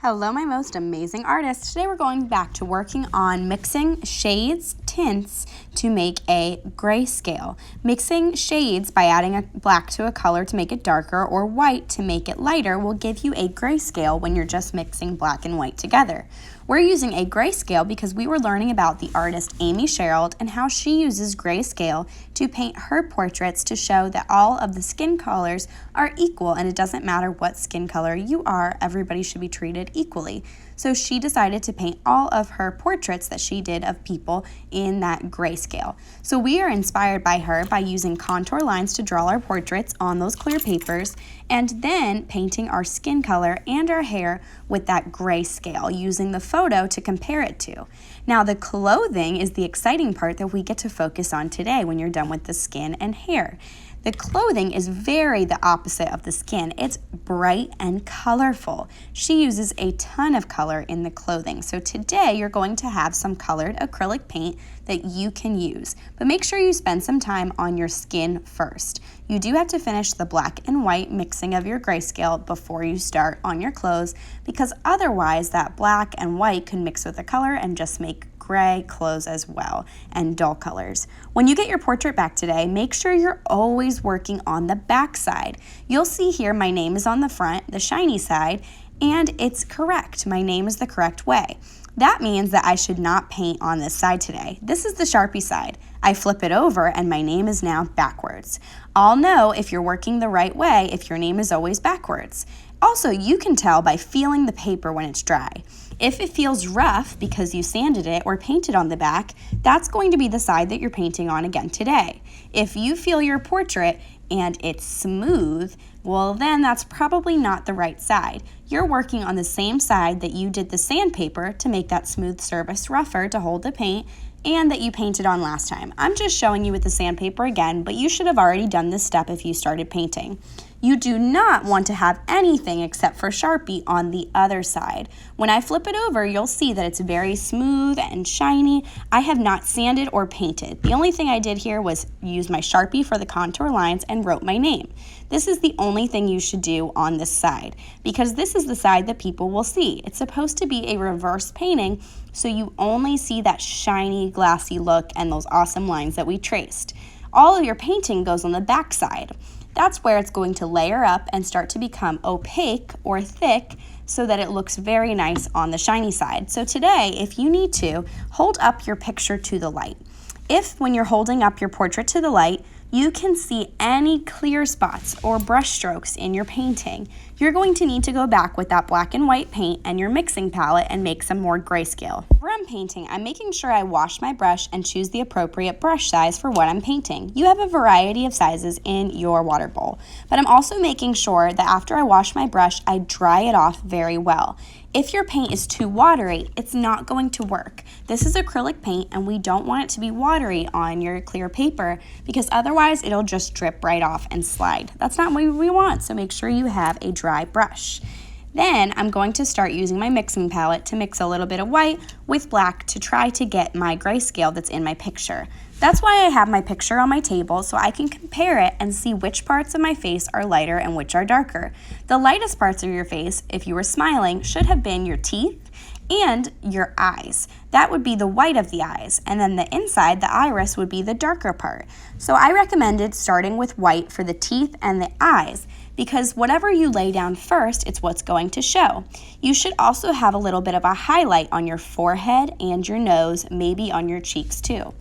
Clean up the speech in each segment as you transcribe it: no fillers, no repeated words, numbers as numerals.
Hello, my most amazing artists. Today we're going back to working on mixing shades, tints to make a grayscale. Mixing shades by adding a black to a color to make it darker or white to make it lighter will give you a grayscale when you're just mixing black and white together. We're using a grayscale because we were learning about the artist Amy Sherald and how she uses grayscale to paint her portraits to show that all of the skin colors are equal and it doesn't matter what skin color you are, everybody should be treated equally. So she decided to paint all of her portraits that she did of people in that grayscale. So we are inspired by her by using contour lines to draw our portraits on those clear papers and then painting our skin color and our hair with that grayscale, using the photo to compare it to. Now the clothing is the exciting part that we get to focus on today when you're done with the skin and hair. The clothing is very the opposite of the skin. It's bright and colorful. She uses a ton of color in the clothing. So today you're going to have some colored acrylic paint that you can use. But make sure you spend some time on your skin first. You do have to finish the black and white mixing of your grayscale before you start on your clothes, because otherwise that black and white can mix with the color and just make gray clothes as well, and dull colors. When you get your portrait back today, make sure you're always working on the back side. You'll see here my name is on the front, the shiny side, and it's correct. My name is the correct way. That means that I should not paint on this side today. This is the Sharpie side. I flip it over and my name is now backwards. I'll know if you're working the right way if your name is always backwards. Also, you can tell by feeling the paper when it's dry. If it feels rough because you sanded it or painted on the back, that's going to be the side that you're painting on again today. If you feel your portrait and it's smooth, well then that's probably not the right side. You're working on the same side that you did the sandpaper to make that smooth surface rougher to hold the paint and that you painted on last time. I'm just showing you with the sandpaper again, but you should have already done this step if you started painting. You do not want to have anything except for Sharpie on the other side. When I flip it over, you'll see that it's very smooth and shiny. I have not sanded or painted. The only thing I did here was use my Sharpie for the contour lines and wrote my name. This is the only thing you should do on this side because this is the side that people will see. It's supposed to be a reverse painting, so you only see that shiny, glassy look and those awesome lines that we traced. All of your painting goes on the back side. That's where it's going to layer up and start to become opaque or thick so that it looks very nice on the shiny side. So today, if you need to, hold up your picture to the light. If when you're holding up your portrait to the light, you can see any clear spots or brush strokes in your painting, you're going to need to go back with that black and white paint and your mixing palette and make some more grayscale. Where I'm painting, I'm making sure I wash my brush and choose the appropriate brush size for what I'm painting. You have a variety of sizes in your water bowl, but I'm also making sure that after I wash my brush, I dry it off very well. If your paint is too watery, it's not going to work. This is acrylic paint and we don't want it to be watery on your clear paper because otherwise it'll just drip right off and slide. That's not what we want, so make sure you have a dry brush. Then I'm going to start using my mixing palette to mix a little bit of white with black to try to get my grayscale that's in my picture. That's why I have my picture on my table so I can compare it and see which parts of my face are lighter and which are darker. The lightest parts of your face, if you were smiling, should have been your teeth and your eyes. That would be the white of the eyes, and then the inside, the iris, would be the darker part. So I recommended starting with white for the teeth and the eyes because whatever you lay down first, it's what's going to show. You should also have a little bit of a highlight on your forehead and your nose, maybe on your cheeks too.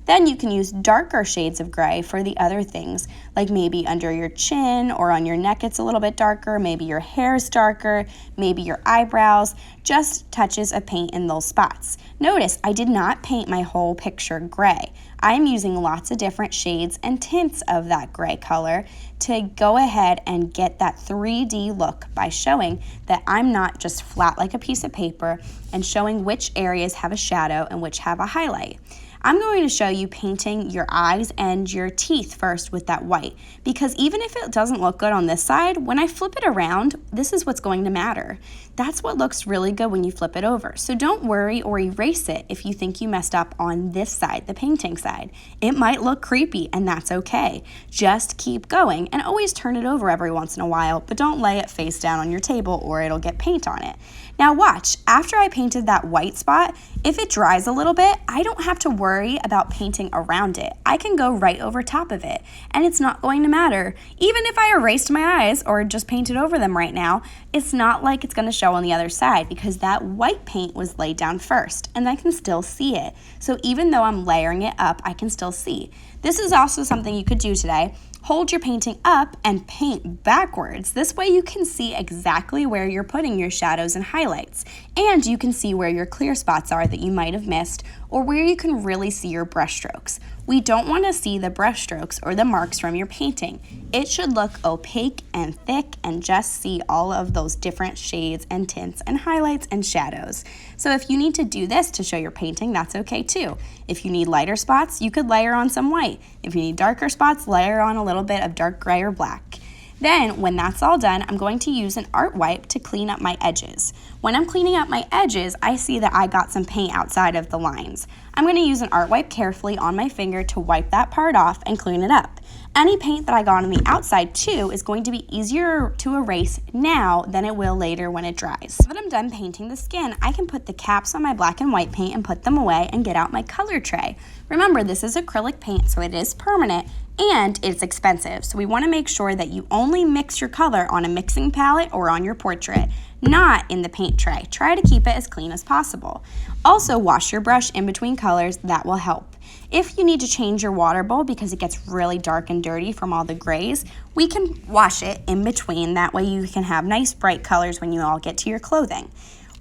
Then you can use darker shades of gray for the other things, like maybe under your chin or on your neck it's a little bit darker, maybe your hair's darker, maybe your eyebrows, just touches of paint in those spots. Notice I did not paint my whole picture gray. I'm using lots of different shades and tints of that gray color to go ahead and get that 3D look by showing that I'm not just flat like a piece of paper and showing which areas have a shadow and which have a highlight. I'm going to show you painting your eyes and your teeth first with that white because even if it doesn't look good on this side, when I flip it around, this is what's going to matter. That's what looks really good when you flip it over. So don't worry or erase it if you think you messed up on this side, the painting side. It might look creepy, and that's okay. Just keep going and always turn it over every once in a while, but don't lay it face down on your table or it'll get paint on it. Now watch, after I painted that white spot, if it dries a little bit, I don't have to worry about painting around it. I can go right over top of it, and it's not going to matter. Even if I erased my eyes or just painted over them right now, it's not like it's going to show on the other side because that white paint was laid down first, and I can still see it. So even though I'm layering it up, I can still see. This is also something you could do today. Hold your painting up and paint backwards. This way you can see exactly where you're putting your shadows and highlights, and you can see where your clear spots are that you might have missed, or where you can really see your brush strokes. We don't want to see the brush strokes or the marks from your painting. It should look opaque and thick and just see all of those different shades and tints and highlights and shadows. So if you need to do this to show your painting, that's okay too. If you need lighter spots, you could layer on some white. If you need darker spots, layer on a little bit of dark gray or black. Then, when that's all done, I'm going to use an art wipe to clean up my edges. When I'm cleaning up my edges, I see that I got some paint outside of the lines. I'm going to use an art wipe carefully on my finger to wipe that part off and clean it up. Any paint that I got on the outside too is going to be easier to erase now than it will later when it dries. Now that I'm done painting the skin, I can put the caps on my black and white paint and put them away and get out my color tray. Remember, this is acrylic paint, so it is permanent and it's expensive. So we want to make sure that you only mix your color on a mixing palette or on your portrait, not in the paint tray. Try to keep it as clean as possible. Also, wash your brush in between colors. That will help. If you need to change your water bowl because it gets really dark and dirty from all the grays, we can wash it in between. That way you can have nice bright colors when you all get to your clothing.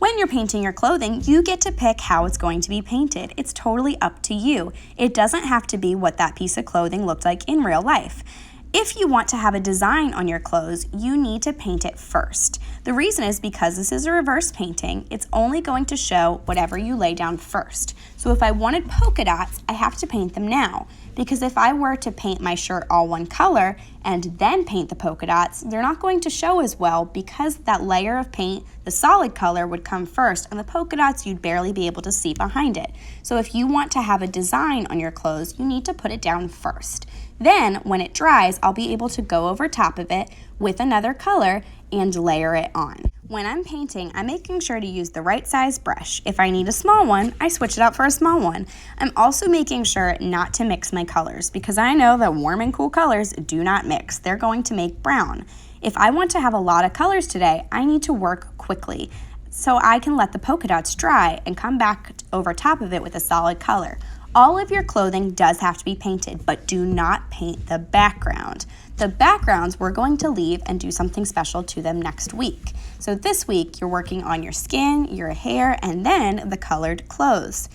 When you're painting your clothing, you get to pick how it's going to be painted. It's totally up to you. It doesn't have to be what that piece of clothing looked like in real life. If you want to have a design on your clothes, you need to paint it first. The reason is because this is a reverse painting, it's only going to show whatever you lay down first. So if I wanted polka dots, I have to paint them now. Because if I were to paint my shirt all one color and then paint the polka dots, they're not going to show as well because that layer of paint, the solid color, would come first, and the polka dots you'd barely be able to see behind it. So if you want to have a design on your clothes, you need to put it down first. Then, when it dries, I'll be able to go over top of it with another color and layer it on. When I'm painting, I'm making sure to use the right size brush. If I need a small one, I switch it out for a small one. I'm also making sure not to mix my colors because I know that warm and cool colors do not mix. They're going to make brown. If I want to have a lot of colors today, I need to work quickly so I can let the polka dots dry and come back over top of it with a solid color. All of your clothing does have to be painted, but do not paint the background. The backgrounds we're going to leave and do something special to them next week. So this week, you're working on your skin, your hair, and then the colored clothes.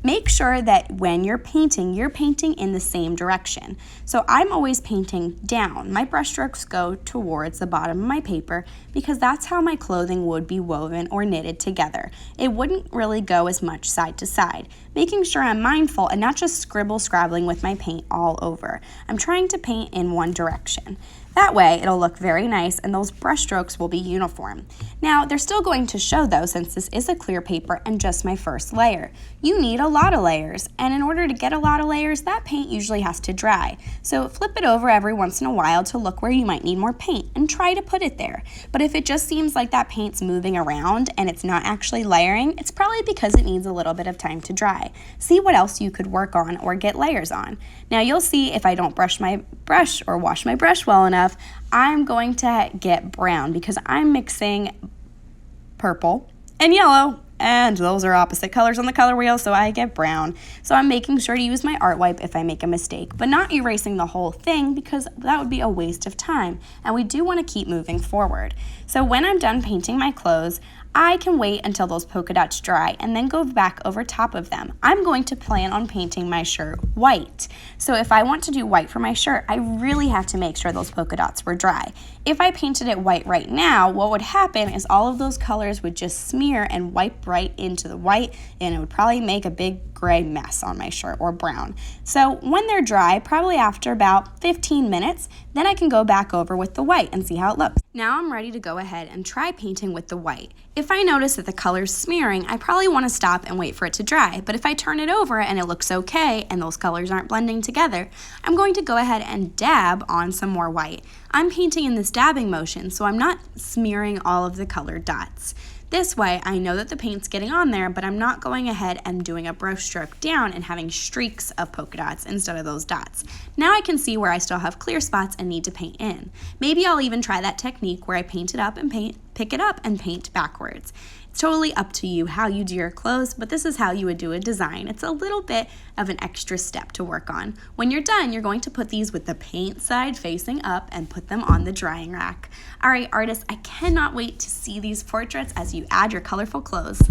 Make sure that when you're painting in the same direction. So I'm always painting down. My brush strokes go towards the bottom of my paper because that's how my clothing would be woven or knitted together. It wouldn't really go as much side to side. Making sure I'm mindful and not just scrabbling with my paint all over. I'm trying to paint in one direction. That way, it'll look very nice and those brush strokes will be uniform. Now, they're still going to show though since this is a clear paper and just my first layer. You need a lot of layers, and in order to get a lot of layers, that paint usually has to dry. So flip it over every once in a while to look where you might need more paint and try to put it there. But if it just seems like that paint's moving around and it's not actually layering, it's probably because it needs a little bit of time to dry. See what else you could work on or get layers on. Now you'll see if I don't brush my brush or wash my brush well enough, I'm going to get brown because I'm mixing purple and yellow, and those are opposite colors on the color wheel, so I get brown. So I'm making sure to use my art wipe if I make a mistake, but not erasing the whole thing because that would be a waste of time, and we do want to keep moving forward. So when I'm done painting my clothes, I can wait until those polka dots dry and then go back over top of them. I'm going to plan on painting my shirt white. So if I want to do white for my shirt, I really have to make sure those polka dots were dry. If I painted it white right now, what would happen is all of those colors would just smear and wipe right into the white, and it would probably make a big gray mess on my shirt, or brown. So when they're dry, probably after about 15 minutes, then I can go back over with the white and see how it looks. Now I'm ready to go ahead and try painting with the white. If I notice that the color's smearing, I probably want to stop and wait for it to dry. But if I turn it over and it looks okay and those colors aren't blending together, I'm going to go ahead and dab on some more white. I'm painting in this dabbing motion, so I'm not smearing all of the colored dots. This way, I know that the paint's getting on there, but I'm not going ahead and doing a brush stroke down and having streaks of polka dots instead of those dots. Now I can see where I still have clear spots and need to paint in. Maybe I'll even try that technique where I paint it up and pick it up and paint backwards. It's totally up to you how you do your clothes, but this is how you would do a design. It's a little bit of an extra step to work on. When you're done, you're going to put these with the paint side facing up and put them on the drying rack. All right, artists, I cannot wait to see these portraits as you add your colorful clothes.